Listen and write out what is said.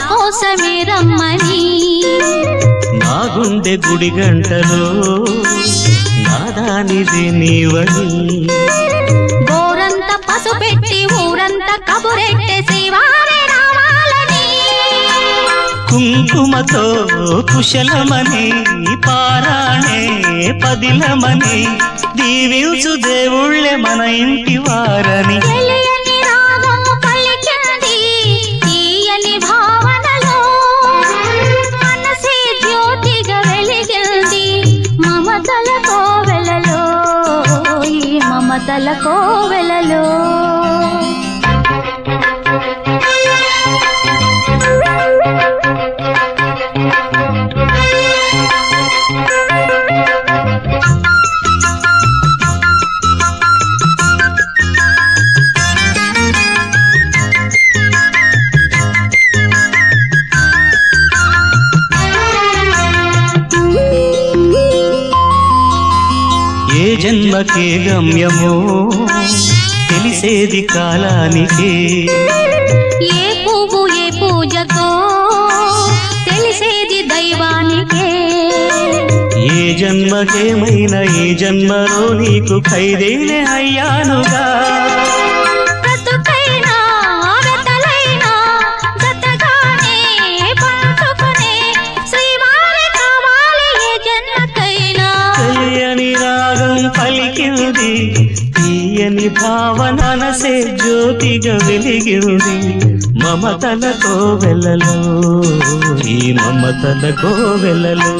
కోసమే రమ్మని నా గుండె గుడి గంటలో నాదానిది నీవని గోరంత పసుపెట్టి ఊరంత కబురెట్టే శ్రీవారే రావాలని కుంకుమతో కుశలమని పారాణే పదిలమని దీవించు దేవుళ్ళే మన ఇంటి వారని తెలియని రాగం పలికింది తీయని భావనలో మనసే జ్యోతిగా వెలిగింది మమతల కోవెలలో ఈ మమతల కోవెలలో ఏ జన్మకే గమ్యమో తెలిసేది కాలానికే ఏ పువ్వు ఏ పూజతో తెలిసేది దైవానికే ఏ జన్మకేమైనా ఈ జన్మలో నీకు ఖైదేనే అయ్యానుగా బ్రతుకైనా వెతలైనా జతగానే పంచుకునే శ్రీవారి కావాలి ఏ జన్మకైనా తెలియని రాగం పలికింది తీయని భావన మనసే జ్యోతిగా వెలిగింది మమతల కోవెలలో ఈ మమతల కోవెలలో